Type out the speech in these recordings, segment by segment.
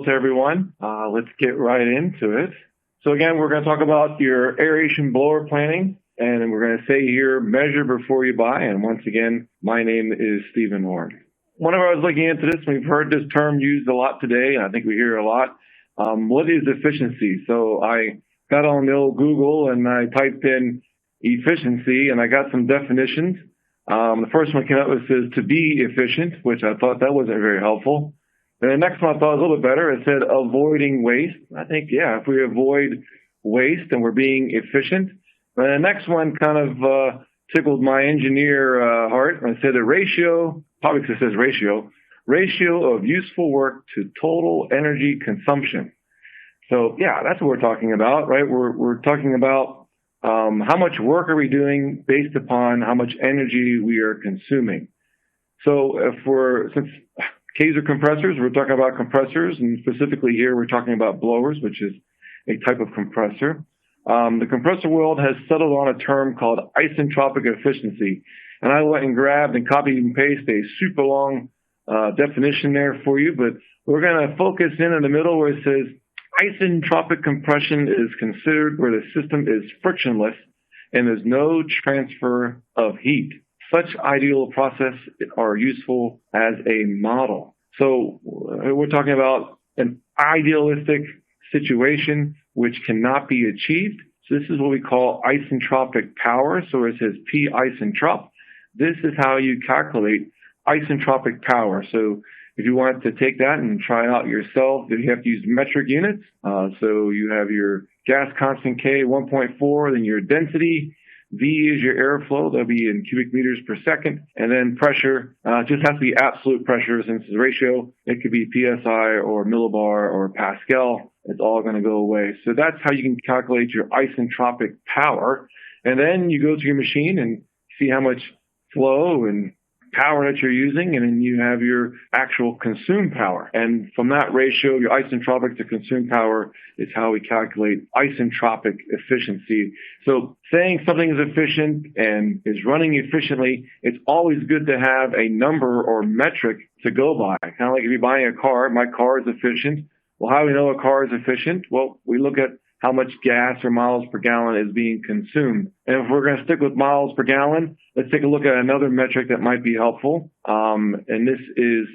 to everyone. Let's get right into it. So again, we're going to talk about your aeration blower planning, and we're going to say here, measure before you buy. And once again, my name is Stephen Horne. Whenever I was looking into this, we've heard this term used a lot today, and I think we hear it a lot. What is efficiency? So I got on the old Google and I typed in efficiency, and I got some definitions. The first one came up with says to be efficient, which I thought that wasn't very helpful. And the next one I thought was a little bit better. It said avoiding waste. I think, yeah, if we avoid waste and we're being efficient. And the next one kind of tickled my engineer heart. And it said the ratio, probably because it says ratio of useful work to total energy consumption. So, yeah, that's what we're talking about, right? We're talking about how much work are we doing based upon how much energy we are consuming. So since Kaeser compressors, we're talking about compressors, and specifically here we're talking about blowers, which is a type of compressor. The compressor world has settled on a term called isentropic efficiency. And I went and grabbed and copied and pasted a super long definition there for you, but we're going to focus in the middle where it says isentropic compression is considered where the system is frictionless and there's no transfer of heat. Such ideal process are useful as a model. So we're talking about an idealistic situation which cannot be achieved. So this is what we call isentropic power. So it says P isentrop. This is how you calculate isentropic power. So if you want to take that and try it out yourself, you have to use metric units. So you have your gas constant K 1.4, then your density. V is your airflow. That'll be in cubic meters per second. And then pressure, just has to be absolute pressure since it's a ratio. It could be PSI or millibar or Pascal. It's all going to go away. So that's how you can calculate your isentropic power. And then you go to your machine and see how much flow and power that you're using, and then you have your actual consumed power. And from that ratio, your isentropic to consumed power is how we calculate isentropic efficiency. So saying something is efficient and is running efficiently, it's always good to have a number or metric to go by. Kind of like if you're buying a car, my car is efficient. Well, how do we know a car is efficient? Well, we look at how much gas or miles per gallon is being consumed. And if we're going to stick with miles per gallon, let's take a look at another metric that might be helpful. And this is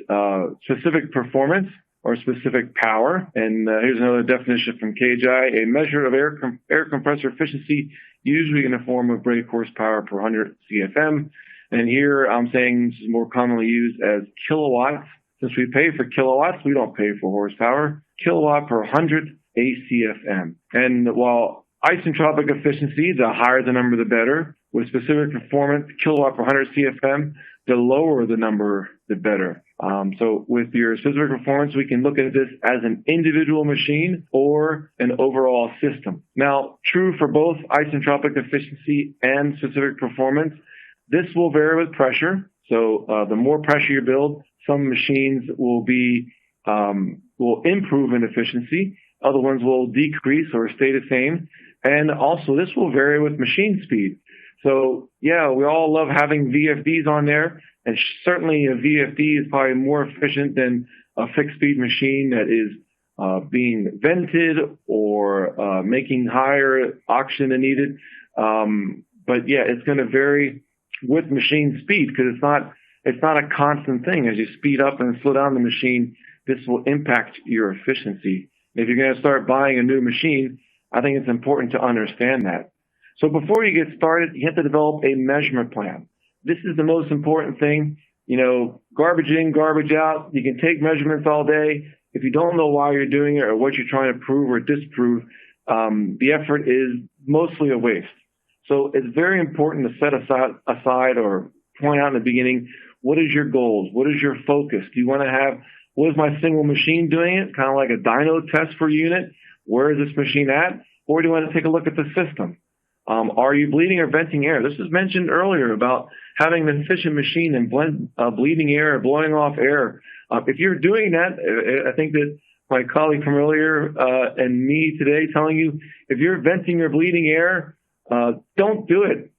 specific performance or specific power. And here's another definition from KGI, a measure of air compressor efficiency, usually in the form of brake horsepower per 100 CFM. And here I'm saying this is more commonly used as kilowatts. Since we pay for kilowatts, we don't pay for horsepower. Kilowatt per 100 ACFM. And while isentropic efficiency, the higher the number, the better. With specific performance, kilowatt per 100 CFM, the lower the number, the better. So with your specific performance, we can look at this as an individual machine or an overall system. Now, true for both isentropic efficiency and specific performance, this will vary with pressure. So the more pressure you build, some machines will improve in efficiency. Other ones will decrease or stay the same. And also, this will vary with machine speed. So, yeah, we all love having VFDs on there. And certainly a VFD is probably more efficient than a fixed-speed machine that is being vented or making higher oxygen than needed. But, yeah, it's going to vary with machine speed because it's not a constant thing. As you speed up and slow down the machine, this will impact your efficiency. If you're going to start buying a new machine, I think it's important to understand that. So before you get started, you have to develop a measurement plan. This is the most important thing. You know, garbage in, garbage out. You can take measurements all day. If you don't know why you're doing it or what you're trying to prove or disprove, the effort is mostly a waste. So it's very important to set aside or point out in the beginning, what is your goals? What is your focus? Do you want to have, what is my single machine doing it? Kind of like a dyno test per unit. Where is this machine at? Or do you want to take a look at the system? Are you bleeding or venting air? This was mentioned earlier about having an efficient machine and bleeding air or blowing off air. If you're doing that, I think that my colleague from earlier and me today telling you, if you're venting or bleeding air, don't do it.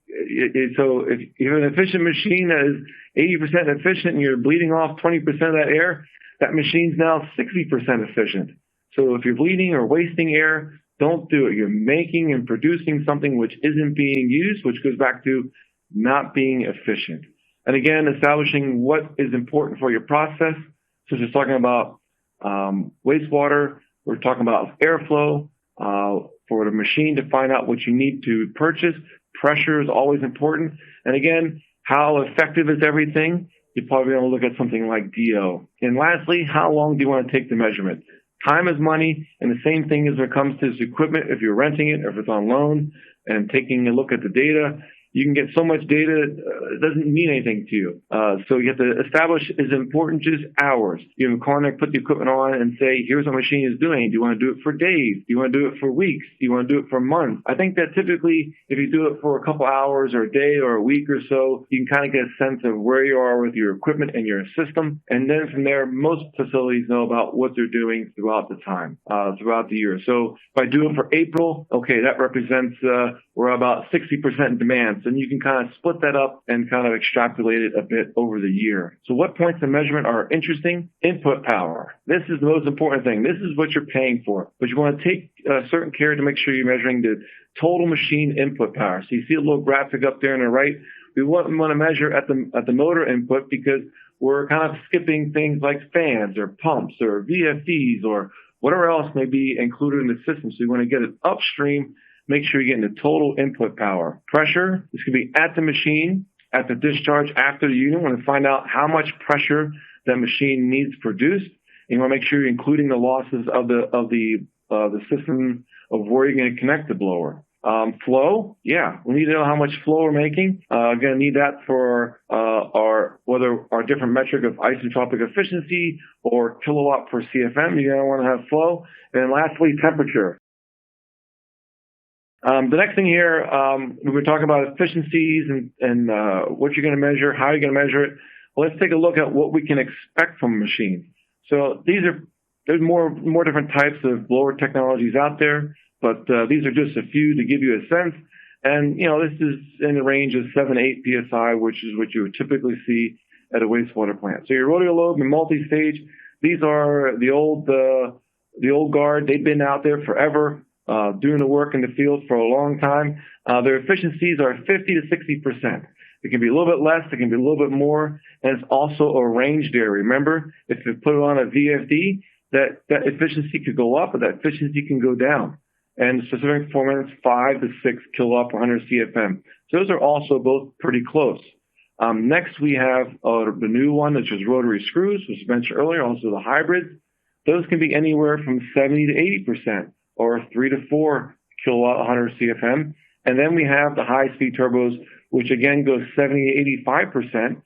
So if you have an efficient machine that is 80% efficient and you're bleeding off 20% of that air, that machine's now 60% efficient. So if you're bleeding or wasting air, don't do it. You're making and producing something which isn't being used, which goes back to not being efficient. And again, establishing what is important for your process. So just talking about wastewater, we're talking about airflow, for the machine to find out what you need to purchase. Pressure is always important. And again, how effective is everything? You're probably going to look at something like DO. And lastly, how long do you want to take the measurement? Time is money, and the same thing as when it comes to this equipment. If you're renting it, or if it's on loan, and taking a look at the data, you can get so much data, it doesn't mean anything to you. So you have to establish, is it important just hours? You have a mechanic put the equipment on and say, here's what the machine is doing. Do you want to do it for days? Do you want to do it for weeks? Do you want to do it for months? I think that typically, if you do it for a couple hours or a day or a week or so, you can kind of get a sense of where you are with your equipment and your system. And then from there, most facilities know about what they're doing throughout the time, throughout the year. So if I do it for April, okay, that represents we're about 60% demand. And you can kind of split that up and kind of extrapolate it a bit over the year. So what points of measurement are interesting? Input power. This is the most important thing. This is what you're paying for. But you want to take certain care to make sure you're measuring the total machine input power. So you see a little graphic up there on the right. We want to measure at the motor input because we're kind of skipping things like fans or pumps or VFDs or whatever else may be included in the system. So you want to get it upstream. Make sure you're getting the total input power. Pressure, this could be at the machine, at the discharge after the unit. You want to find out how much pressure that machine needs produced. And you want to make sure you're including the losses of the system of where you're going to connect the blower. Flow, yeah, we need to know how much flow we're making. Going to need that for our different metric of isotropic efficiency or kilowatt per CFM. You're going to want to have flow. And then lastly, temperature. The next thing here, we were talking about efficiencies and what you're going to measure, how you're going to measure it. Well, let's take a look at what we can expect from a machine. So there's more different types of blower technologies out there, but these are just a few to give you a sense. And, this is in the range of 7 to 8 PSI, which is what you would typically see at a wastewater plant. So your rotary and multi-stage, these are the old guard. They've been out there forever. Doing the work in the field for a long time. Their efficiencies are 50 to 60%. It can be a little bit less, it can be a little bit more, and it's also a range there. Remember, if you put it on a VFD, that efficiency could go up, or that efficiency can go down. And specific performance, 5 to 6 kilowatt per 100 CFM. So those are also both pretty close. Next, we have the new one, which is rotary screws, which was mentioned earlier, also the hybrids. Those can be anywhere from 70 to 80%. Or 3 to 4 kilowatt 100 CFM. And then we have the high-speed turbos, which again goes 70 to 85%.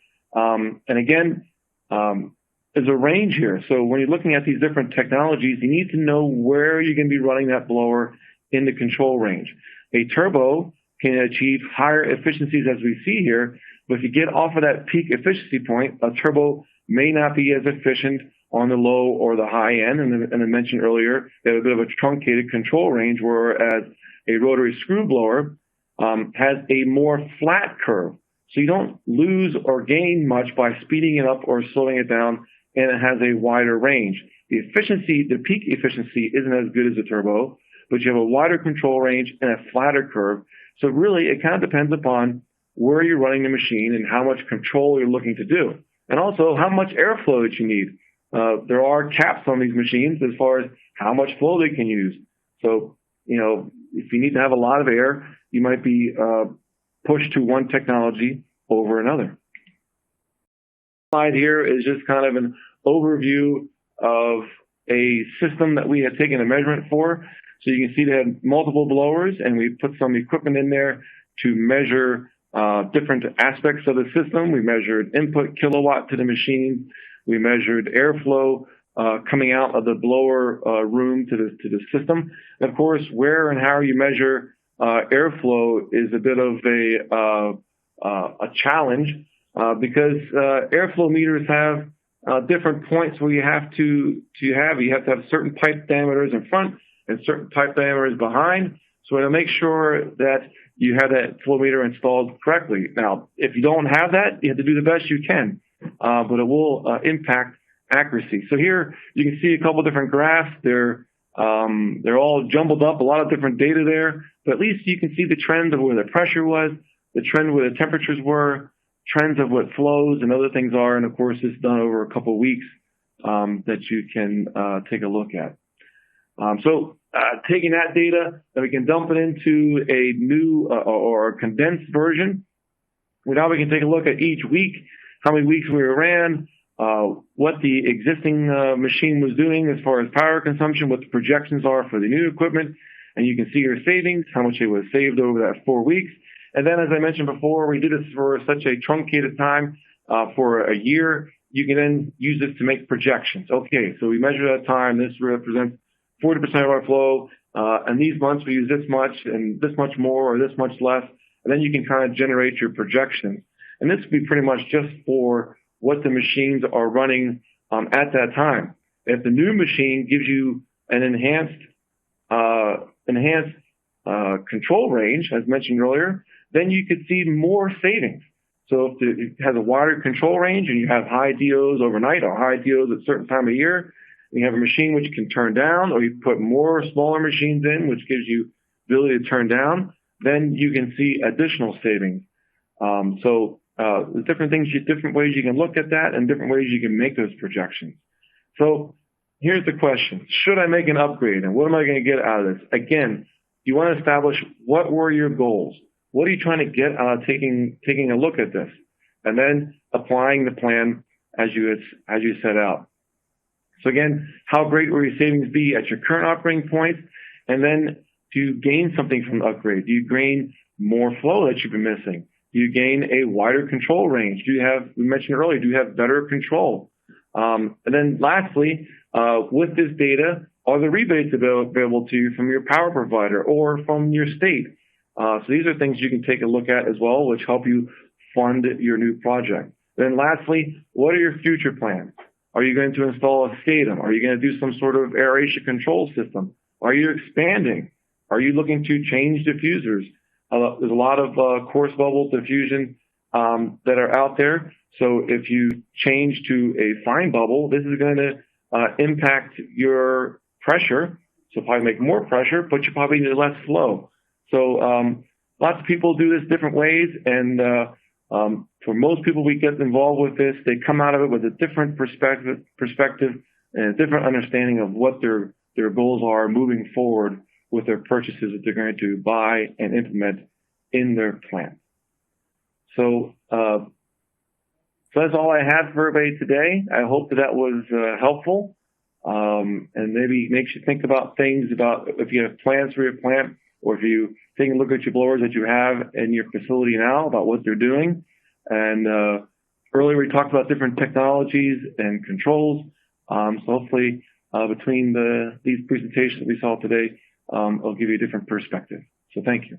And again, there's a range here. So when you're looking at these different technologies, you need to know where you're going to be running that blower in the control range. A turbo can achieve higher efficiencies as we see here, but if you get off of that peak efficiency point, a turbo may not be as efficient on the low or the high end. And I mentioned earlier, they have a bit of a truncated control range, whereas a rotary screw blower has a more flat curve. So you don't lose or gain much by speeding it up or slowing it down, and it has a wider range. The efficiency, the peak efficiency isn't as good as a turbo, but you have a wider control range and a flatter curve. So really, it kind of depends upon where you're running the machine and how much control you're looking to do. And also how much airflow that you need. There are caps on these machines as far as how much flow they can use. So, if you need to have a lot of air, you might be pushed to one technology over another. Slide here is just kind of an overview of a system that we had taken a measurement for. So you can see they had multiple blowers, and we put some equipment in there to measure different aspects of the system. We measured input kilowatt to the machine. We measured airflow coming out of the blower room to the system. And of course, where and how you measure airflow is a bit of a challenge because airflow meters have different points where you have to have certain pipe diameters in front and certain pipe diameters behind. So to make sure that you have that flow meter installed correctly. Now, if you don't have that, you have to do the best you can, but it will impact accuracy. So here you can see a couple different graphs. They're all jumbled up, a lot of different data there, but at least you can see the trend of where the pressure was, the trend where the temperatures were, trends of what flows and other things are, and of course it's done over a couple of weeks that you can take a look at. So taking that data, then we can dump it into a new or a condensed version. Now we can take a look at each week, how many weeks we ran, what the existing machine was doing as far as power consumption, what the projections are for the new equipment, and you can see your savings, how much it was saved over that 4 weeks. And then, as I mentioned before, we did this for such a truncated time for a year. You can then use this to make projections. Okay, so we measure that time. This represents 40% of our flow. And these months we use this much and this much more or this much less. And then you can kind of generate your projections. And this would be pretty much just for what the machines are running at that time. If the new machine gives you an enhanced control range, as mentioned earlier, then you could see more savings. So if it has a wider control range and you have high DOs overnight or high DOs at a certain time of year, and you have a machine which can turn down, or you put more smaller machines in, which gives you ability to turn down, then you can see additional savings. There's different things, different ways you can look at that and different ways you can make those projections. So here's the question. Should I make an upgrade? And what am I going to get out of this? Again, you want to establish what were your goals. What are you trying to get out of taking a look at this? And then applying the plan as you set out. So again, how great will your savings be at your current operating point? And then do you gain something from the upgrade? Do you gain more flow that you've been missing? Do you gain a wider control range? Do you have, we mentioned earlier, do you have better control? And then lastly, with this data, are the rebates available to you from your power provider or from your state? So these are things you can take a look at as well, which help you fund your new project. Then lastly, what are your future plans? Are you going to install a SCADA? Are you going to do some sort of aeration control system? Are you expanding? Are you looking to change diffusers? There's a lot of coarse bubble diffusion that are out there. So if you change to a fine bubble, this is going to impact your pressure. So probably make more pressure, but you probably need less flow. So lots of people do this different ways, and for most people we get involved with this, they come out of it with a different perspective and a different understanding of what their goals are moving forward with their purchases that they're going to buy and implement in their plant. So that's all I have for everybody today. I hope that was helpful, and maybe makes you think about things about if you have plans for your plant, or if you take a look at your blowers that you have in your facility now, about what they're doing. And earlier we talked about different technologies and controls. So hopefully between these presentations that we saw today, it'll give you a different perspective. So thank you.